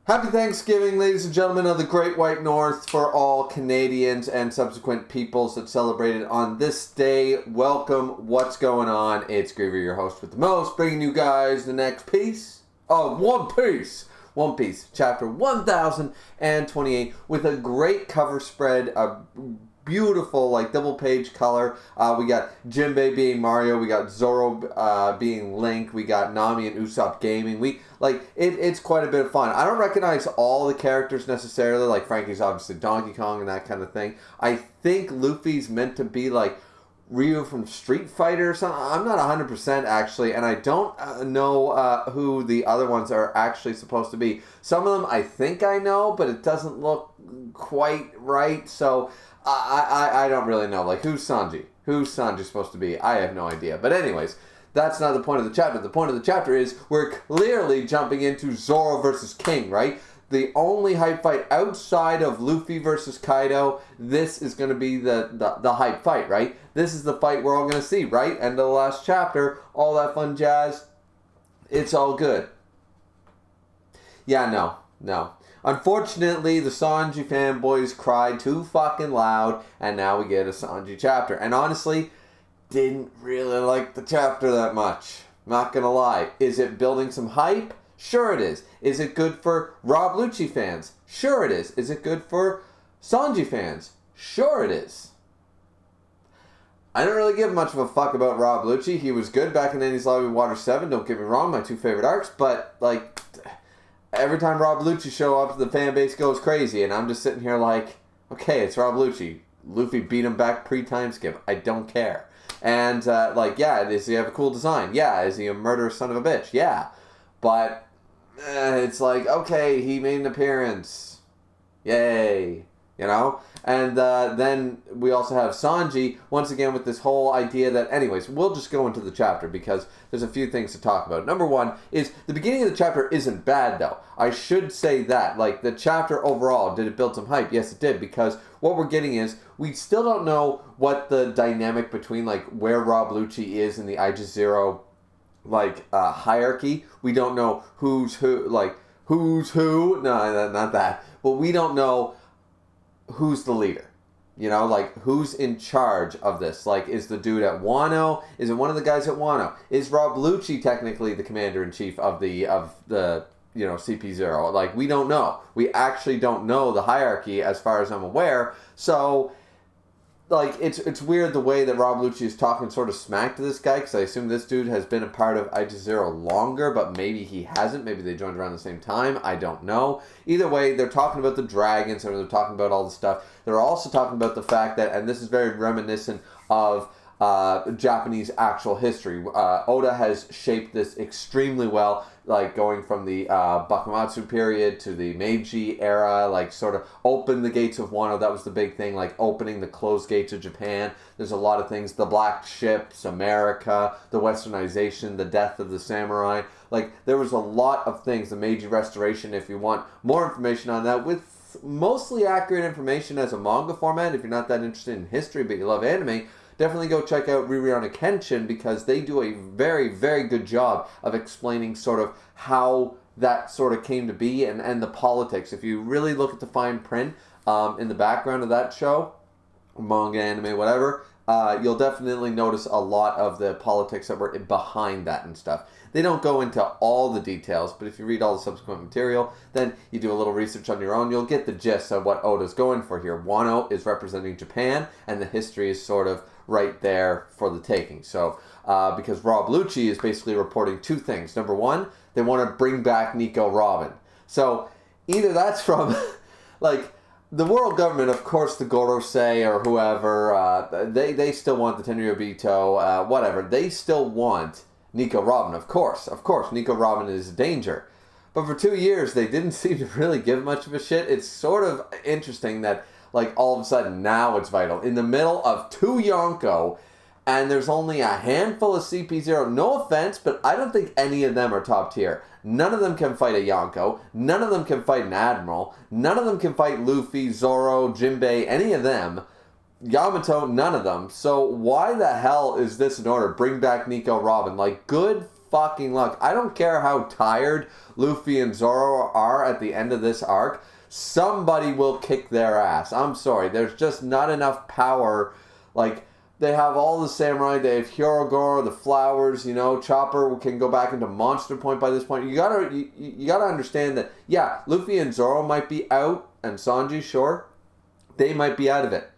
Happy Thanksgiving, ladies and gentlemen of the Great White North, for all Canadians and subsequent peoples that celebrated on this day. Welcome. What's going on? It's Griever, your host with the most, bringing you guys the next piece of One Piece. One Piece, chapter 1028, with a great cover spread, a beautiful, like, double-page color. We got Jinbei being Mario, we got Zoro being Link, we got Nami and Usopp Gaming. It's quite a bit of fun. I don't recognize all the characters necessarily, like Frankie's obviously Donkey Kong and that kind of thing. I think Luffy's meant to be, like, Ryu from Street Fighter or something. I'm not 100% actually, and I don't know who the other ones are actually supposed to be. Some of them I think I know, but it doesn't look quite right, so I don't really know. Like, who's Sanji? Who's Sanji supposed to be? I have no idea. But anyways, that's not the point of the chapter. The point of the chapter is we're clearly jumping into Zoro versus King, right? The only hype fight outside of Luffy versus Kaido, this is going to be the hype fight, right? This is the fight we're all going to see, right? End of the last chapter, all that fun jazz. It's all good. Yeah, no. Unfortunately, the Sanji fanboys cried too fucking loud, and now we get a Sanji chapter. And honestly, didn't really like the chapter that much. Not gonna lie. Is it building some hype? Sure it is. Is it good for Rob Lucci fans? Sure it is. Is it good for Sanji fans? Sure it is. I don't really give much of a fuck about Rob Lucci. He was good back in Enies Lobby Water 7, don't get me wrong, my two favorite arcs, but, like, every time Rob Lucci show up, the fan base goes crazy, and I'm just sitting here like, okay, it's Rob Lucci. Luffy beat him back pre-time skip. I don't care. And, yeah, does he have a cool design? Yeah. Is he a murderous son of a bitch? Yeah. But it's like, okay, he made an appearance. Yay. You know? And then we also have Sanji, once again, with this whole idea that, anyways, we'll just go into the chapter because there's a few things to talk about. Number one is the beginning of the chapter isn't bad, though. I should say that. Like, the chapter overall, did it build some hype? Yes, it did, because what we're getting is we still don't know what the dynamic between, like, where Rob Lucci is in the Aegis Zero, like, hierarchy. We don't know who's who. No, not that. But we don't know who's the leader. You know, like, who's in charge of this? Like, is the dude at Wano? Is it one of the guys at Wano? Is Rob Lucci technically the commander-in-chief of the CP0? Like, we don't know. We actually don't know the hierarchy as far as I'm aware. So, like, it's weird the way that Rob Lucci is talking sort of smack to this guy, because I assume this dude has been a part of Aegis Zero longer, but maybe he hasn't. Maybe they joined around the same time. I don't know. Either way, they're talking about the dragons, and they're talking about all the stuff. They're also talking about the fact that, and this is very reminiscent of Japanese actual history. Oda has shaped this extremely well, like going from the Bakumatsu period to the Meiji era, like sort of open the gates of Wano. That was the big thing, like opening the closed gates of Japan. There's a lot of things, the black ships, America, the westernization, the death of the samurai. Like, there was a lot of things, the Meiji Restoration. If you want more information on that, with mostly accurate information as a manga format, if you're not that interested in history but you love anime, definitely go check out Rurouni Kenshin, because they do a very, very good job of explaining sort of how that sort of came to be and the politics. If you really look at the fine print in the background of that show, manga, anime, whatever, you'll definitely notice a lot of the politics that were behind that and stuff. They don't go into all the details, but if you read all the subsequent material, then you do a little research on your own, you'll get the gist of what Oda's going for here. Wano is representing Japan, and the history is sort of right there for the taking. So, because Rob Lucci is basically reporting two things. Number one, they want to bring back Nico Robin. So, either that's from, like, the world government, of course, the Gorosei or whoever, they still want the Tenryubito, whatever. They still want Nico Robin, of course. Of course, Nico Robin is a danger. But for 2 years, they didn't seem to really give much of a shit. It's sort of interesting that, like, all of a sudden now it's vital. In the middle of 2 Yonko, and there's only a handful of CP0. No offense, but I don't think any of them are top tier. None of them can fight a Yonko. None of them can fight an Admiral. None of them can fight Luffy, Zoro, Jinbei, any of them. Yamato, none of them. So why the hell is this in order? Bring back Nico Robin. Like, good fucking luck. I don't care how tired Luffy and Zoro are at the end of this arc. Somebody will kick their ass. I'm sorry. There's just not enough power. Like, they have all the samurai. They have Hirogoro, the flowers, you know. Chopper can go back into Monster Point by this point. You gotta understand that, yeah, Luffy and Zoro might be out, and Sanji, sure. They might be out of it.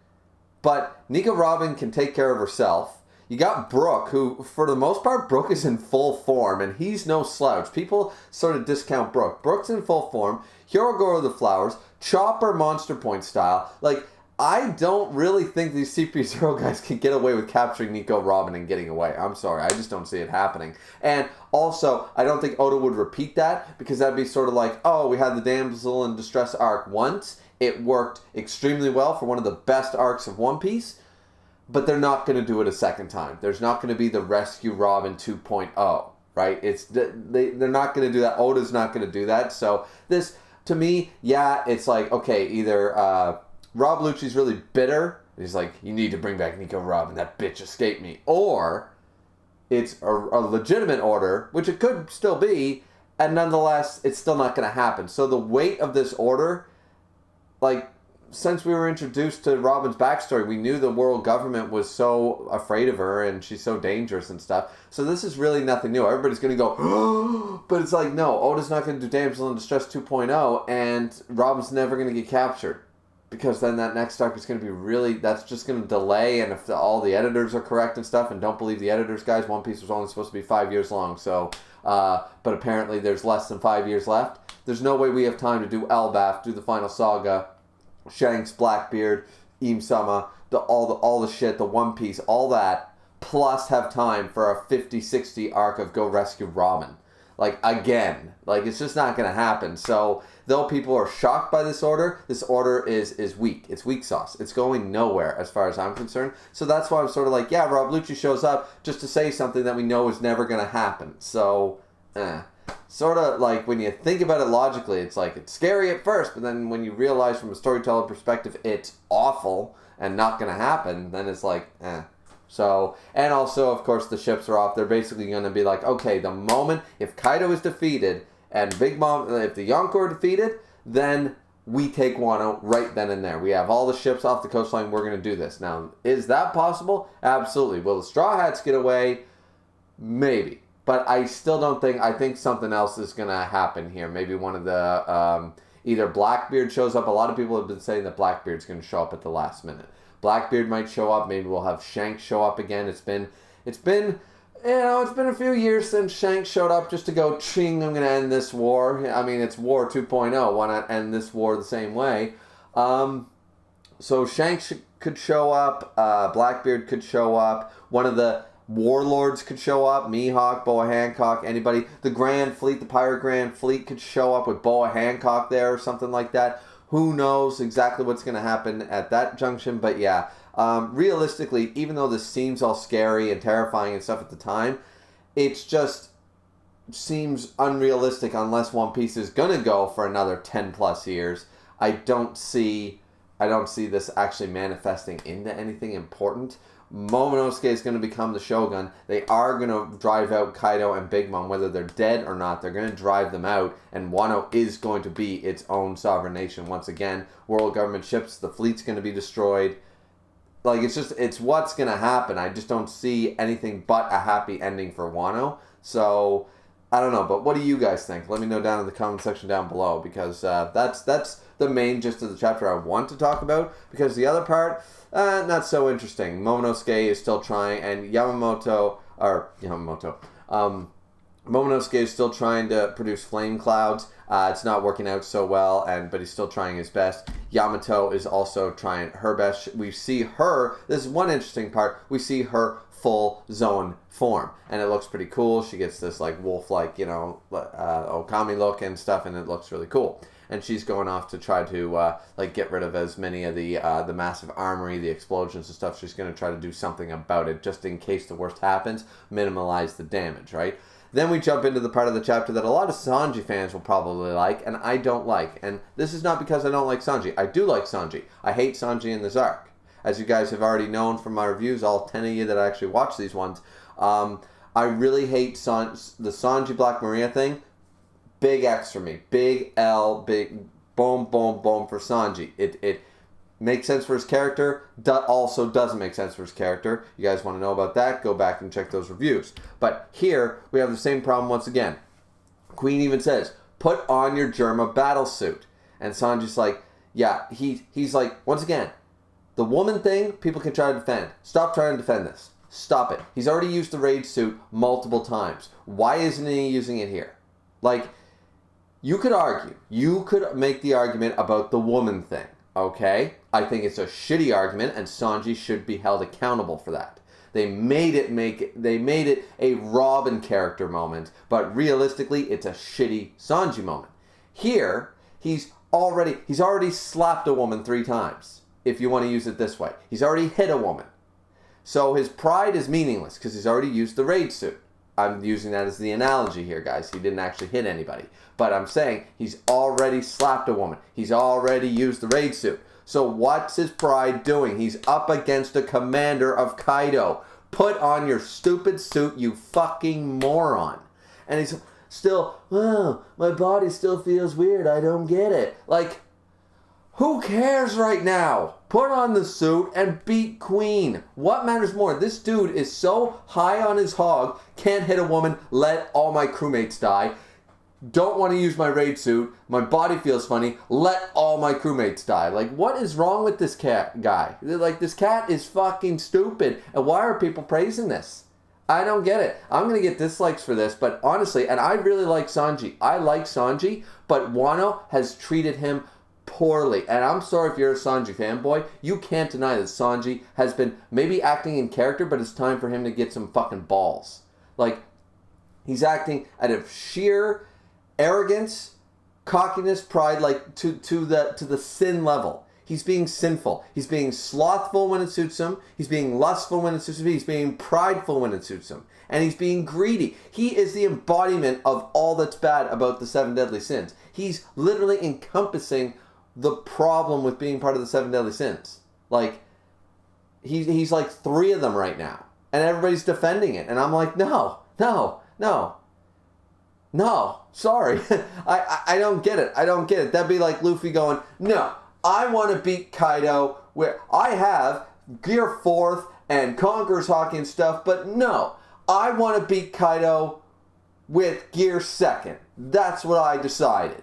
But Nico Robin can take care of herself. You got Brook, who, for the most part, Brook is in full form, and he's no slouch. People sort of discount Brook. Brook's in full form. Hirogoro the Flowers. Chopper Monster Point style. Like, I don't really think these CP0 guys can get away with capturing Nico Robin and getting away. I'm sorry. I just don't see it happening. And also, I don't think Oda would repeat that, because that'd be sort of like, oh, we had the Damsel in Distress arc once. It worked extremely well for one of the best arcs of One Piece, but they're not going to do it a second time. There's not going to be the Rescue Robin 2.0, right? They're not going to do that. Oda's not going to do that. So this, to me, yeah, it's like, okay, either Rob Lucci's really bitter. He's like, you need to bring back Nico Robin. That bitch escaped me. Or it's a legitimate order, which it could still be, and nonetheless, it's still not going to happen. So the weight of this order, like, since we were introduced to Robin's backstory, we knew the world government was so afraid of her and she's so dangerous and stuff. So this is really nothing new. Everybody's going to go, but it's like, no, Oda's not going to do Damsel in Distress 2.0, and Robin's never going to get captured. Because then that next arc is going to be really, that's just going to delay, and if all the editors are correct and stuff, and don't believe the editors, guys, One Piece was only supposed to be 5 years long, so, but apparently there's less than 5 years left. There's no way we have time to do Elbaf, do the final saga, Shanks, Blackbeard, Im-sama, all the shit, the One Piece, all that, plus have time for a 50-60 arc of Go Rescue Robin. Like, again, like, it's just not going to happen. So, though people are shocked by this order is weak. It's weak sauce. It's going nowhere as far as I'm concerned. So that's why I'm sort of like, yeah, Rob Lucci shows up just to say something that we know is never going to happen. So, sort of like, when you think about it logically, it's like, it's scary at first, but then when you realize from a storytelling perspective it's awful and not going to happen, then it's like, So, and also, of course, the ships are off. They're basically going to be like, okay, the moment, if Kaido is defeated, and Big Mom, if the Yonko are defeated, then we take Wano right then and there. We have all the ships off the coastline. We're going to do this. Now, is that possible? Absolutely. Will the Straw Hats get away? Maybe. But I still don't think, I think something else is going to happen here. Maybe one of the, either Blackbeard shows up. A lot of people have been saying that Blackbeard's going to show up at the last minute. Blackbeard might show up. Maybe we'll have Shanks show up again. It's been a few years since Shanks showed up just to go, ching, I'm going to end this war. I mean, it's War 2.0. Why not end this war the same way? So Shanks could show up. Blackbeard could show up. One of the warlords could show up. Mihawk, Boa Hancock, anybody. The Grand Fleet, the Pirate Grand Fleet could show up with Boa Hancock there or something like that. Who knows exactly what's going to happen at that junction, but yeah. Realistically, even though this seems all scary and terrifying and stuff at the time, it's just seems unrealistic unless One Piece is going to go for another 10 plus years. I don't see this actually manifesting into anything important. Momonosuke is going to become the Shogun. They are going to drive out Kaido and Big Mom, whether they're dead or not. They're going to drive them out, and Wano is going to be its own sovereign nation once again. World government ships, the fleet's going to be destroyed. Like, it's what's going to happen. I just don't see anything but a happy ending for Wano. So, I don't know. But what do you guys think? Let me know down in the comment section down below, because that's the main gist of the chapter I want to talk about, because the other part, not so interesting. Momonosuke is still trying, and Momonosuke is still trying to produce flame clouds. It's not working out so well, but he's still trying his best. Yamato is also trying her best. We see her, this is one interesting part, we see her full zone form, and it looks pretty cool. She gets this like wolf-like, Okami look and stuff, and it looks really cool. And she's going off to try to get rid of as many of the massive armory, the explosions and stuff. She's going to try to do something about it, just in case the worst happens, minimize the damage, right? Then we jump into the part of the chapter that a lot of Sanji fans will probably like, and I don't like. And this is not because I don't like Sanji. I do like Sanji. I hate Sanji in this arc. As you guys have already known from my reviews, all 10 of you that actually watch these ones, I really hate the Sanji Black Maria thing. Big X for me. Big L, big boom, boom, boom for Sanji. It makes sense for his character, also doesn't make sense for his character. You guys want to know about that? Go back and check those reviews. But here, we have the same problem once again. Queen even says, put on your Germa battle suit. And Sanji's like, yeah, he's like, once again, the woman thing, people can try to defend. Stop trying to defend this. Stop it. He's already used the raid suit multiple times. Why isn't he using it here? Like, you could argue. You could make the argument about the woman thing. Okay? I think it's a shitty argument, and Sanji should be held accountable for that. They made it a Robin character moment, but realistically, it's a shitty Sanji moment. Here, he's already slapped a woman 3 times, if you want to use it this way. He's already hit a woman. So his pride is meaningless, because he's already used the raid suit. I'm using that as the analogy here, guys. He didn't actually hit anybody. But I'm saying he's already slapped a woman. He's already used the raid suit. So what's his pride doing? He's up against a commander of Kaido. Put on your stupid suit, you fucking moron. And he's still, oh, my body still feels weird. I don't get it. Like, who cares right now? Put on the suit and beat Queen. What matters more? This dude is so high on his hog, can't hit a woman, let all my crewmates die. Don't want to use my raid suit. My body feels funny. Let all my crewmates die. Like, what is wrong with this guy? Like, this cat is fucking stupid. And why are people praising this? I don't get it. I'm going to get dislikes for this, but honestly, and I really like Sanji. I like Sanji, but Wano has treated him poorly. And I'm sorry if you're a Sanji fanboy. You can't deny that Sanji has been maybe acting in character, but it's time for him to get some fucking balls. Like, he's acting out of sheer arrogance, cockiness, pride, like to the sin level. He's being sinful. He's being slothful when it suits him. He's being lustful when it suits him. He's being prideful when it suits him. And he's being greedy. He is the embodiment of all that's bad about the 7 deadly sins. He's literally encompassing the problem with being part of the 7 deadly sins. Like, he's like 3 of them right now. And everybody's defending it. And I'm like, no, sorry. I don't get it. I don't get it. That'd be like Luffy going, no, I want to beat Kaido where I have Gear 4th and Conqueror's Hockey and stuff, but no, I want to beat Kaido with Gear 2nd. That's what I decided.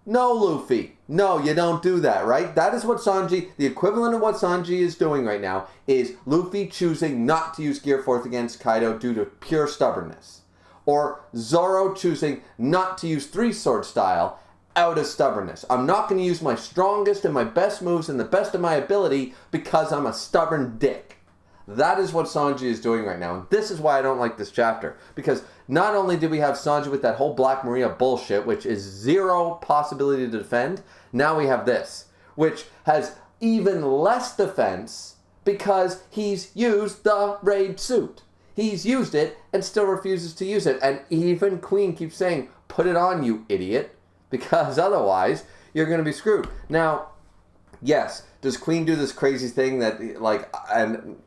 No, Luffy. No, you don't do that, right? That is what Sanji, the equivalent of what Sanji is doing right now, is Luffy choosing not to use Gear 4th against Kaido due to pure stubbornness. Or Zoro choosing not to use 3-sword style out of stubbornness. I'm not going to use my strongest and my best moves and the best of my ability because I'm a stubborn dick. That is what Sanji is doing right now. And this is why I don't like this chapter. Because not only do we have Sanji with that whole Black Maria bullshit, which is 0 possibility to defend, now we have this, which has even less defense because he's used the raid suit. He's used it and still refuses to use it. And even Queen keeps saying, put it on, you idiot. Because otherwise, you're going to be screwed. Now, yes, does Queen do this crazy thing that, like, and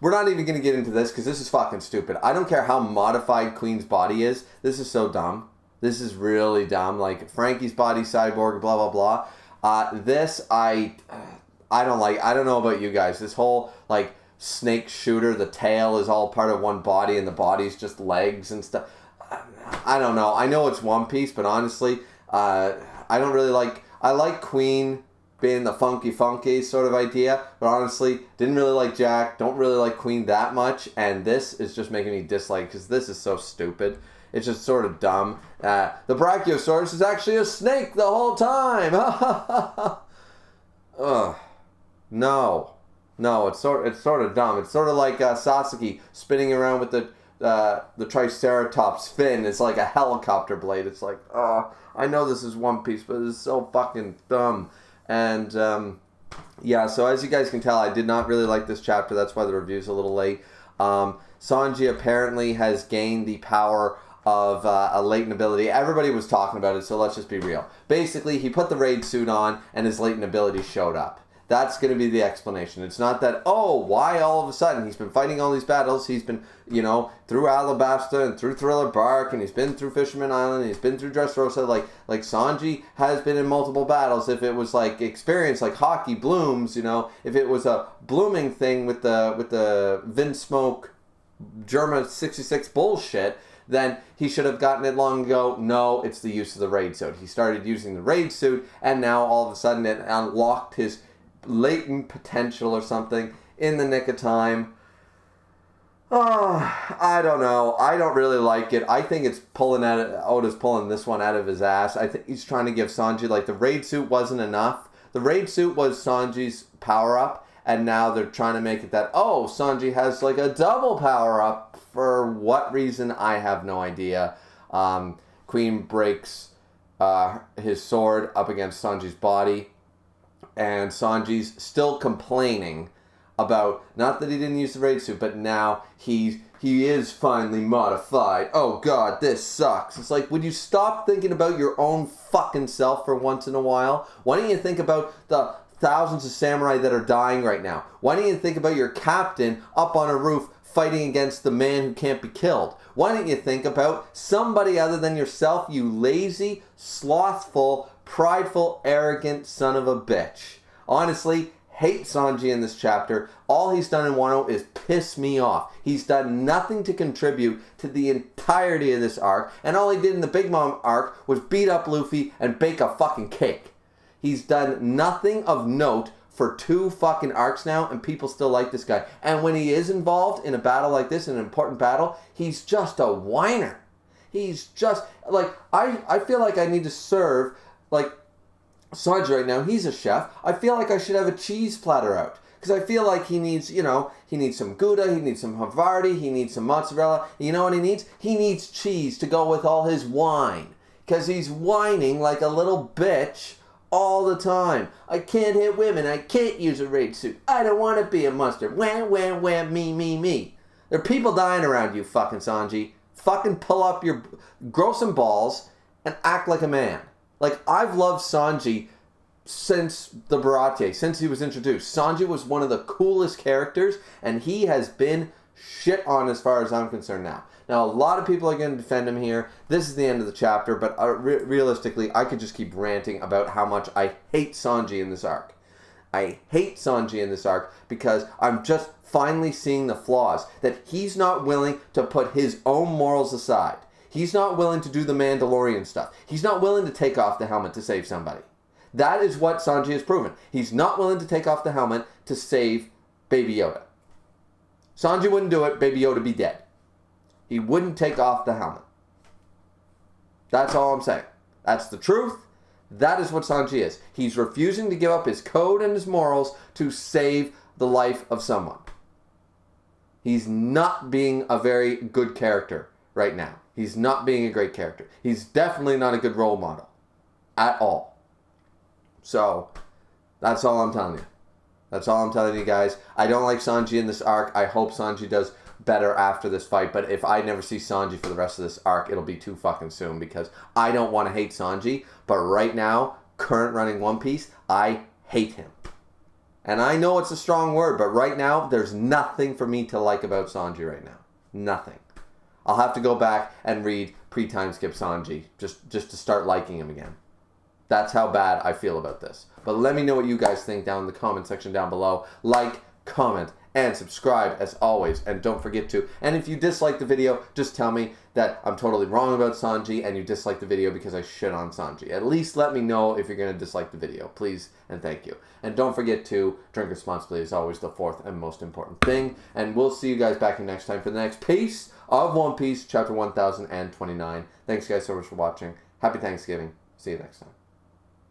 we're not even going to get into this because this is fucking stupid. I don't care how modified Queen's body is. This is so dumb. This is really dumb. Like, Frankie's body, cyborg, blah, blah, blah. I don't like. I don't know about you guys. This whole, like, snake shooter, the tail is all part of one body and the body's just legs and stuff. I don't know. I know it's One Piece, but honestly, I don't really like. I like Queen being the funky sort of idea, but honestly, didn't really like Jack. Don't really like Queen that much, and this is just making me dislike because this is so stupid. It's just sort of dumb. The Brachiosaurus is actually a snake the whole time. Ugh. No, it's sort of dumb. It's sort of like Sasuke spinning around with the Triceratops fin. It's like a helicopter blade. It's like, I know this is One Piece, but it's so fucking dumb. And yeah, so as you guys can tell, I did not really like this chapter. That's why the review's a little late. Sanji apparently has gained the power of a latent ability. Everybody was talking about it, so let's just be real. Basically, he put the raid suit on, and his latent ability showed up. That's going to be the explanation. It's not that, oh, why all of a sudden he's been fighting all these battles. He's been, you know, through Alabasta and through Thriller Bark, and he's been through Fisherman Island, and he's been through Dressrosa. Like Sanji has been in multiple battles. If it was like experience, like hockey blooms, you know, if it was a blooming thing with the Vinsmoke Germa 66 bullshit, then he should have gotten it long ago. No, it's the use of the raid suit. He started using the raid suit, and now all of a sudden it unlocked his latent potential or something in the nick of time. Oh, I don't know. I don't really like it. I think it's Oda's pulling this one out of his ass. I think he's trying to give Sanji, like, the raid suit wasn't enough. The raid suit was Sanji's power-up, and now they're trying to make it that, oh, Sanji has, like, a double power-up. For what reason, I have no idea. Queen breaks his sword up against Sanji's body, and Sanji's still complaining about, not that he didn't use the raid suit, but now he is finally modified. Oh god, this sucks. It's like, would you stop thinking about your own fucking self for once in a while? Why don't you think about the thousands of samurai that are dying right now? Why don't you think about your captain up on a roof fighting against the man who can't be killed? Why don't you think about somebody other than yourself, you lazy, slothful, prideful, arrogant son of a bitch? Honestly, hate Sanji in this chapter. All he's done in Wano is piss me off. He's done nothing to contribute to the entirety of this arc, and all he did in the Big Mom arc was beat up Luffy and bake a fucking cake. He's done nothing of note for 2 fucking arcs now, and people still like this guy. And when he is involved in a battle like this, an important battle, he's just a whiner. He's just, like, I feel like I need to serve, like, Sanji right now. He's a chef. I feel like I should have a cheese platter out. Because I feel like he needs, you know, he needs some Gouda, he needs some Havarti, he needs some mozzarella. You know what he needs? He needs cheese to go with all his wine. Because he's whining like a little bitch all the time. I can't hit women. I can't use a raid suit. I don't want to be a mustard. Wham, wham, wham, me. There are people dying around you, fucking Sanji. Fucking pull up your... grow some balls and act like a man. Like, I've loved Sanji since the Baratie, since he was introduced. Sanji was one of the coolest characters, and he has been shit on as far as I'm concerned now. Now, a lot of people are going to defend him here. This is the end of the chapter, but realistically, I could just keep ranting about how much I hate Sanji in this arc. I hate Sanji in this arc because I'm just finally seeing the flaws. That he's not willing to put his own morals aside. He's not willing to do the Mandalorian stuff. He's not willing to take off the helmet to save somebody. That is what Sanji has proven. He's not willing to take off the helmet to save Baby Yoda. Sanji wouldn't do it, Baby Yoda would be dead. He wouldn't take off the helmet. That's all I'm saying. That's the truth. That is what Sanji is. He's refusing to give up his code and his morals to save the life of someone. He's not being a very good character right now. He's not being a great character. He's definitely not a good role model. At all. So, that's all I'm telling you. That's all I'm telling you guys. I don't like Sanji in this arc. I hope Sanji does better after this fight. But if I never see Sanji for the rest of this arc, it'll be too fucking soon. Because I don't want to hate Sanji. But right now, current running One Piece, I hate him. And I know it's a strong word. But right now, there's nothing for me to like about Sanji right now. Nothing. I'll have to go back and read pre-time skip Sanji just to start liking him again. That's how bad I feel about this. But let me know what you guys think down in the comment section down below. Like, comment, and subscribe as always. And don't forget to. And if you dislike the video, just tell me that I'm totally wrong about Sanji and you dislike the video because I shit on Sanji. At least let me know if you're going to dislike the video. Please and thank you. And don't forget to drink responsibly is always the fourth and most important thing. And we'll see you guys back in next time for the next piece of One Piece, chapter 1029. Thanks guys so much for watching. Happy Thanksgiving. See you next time.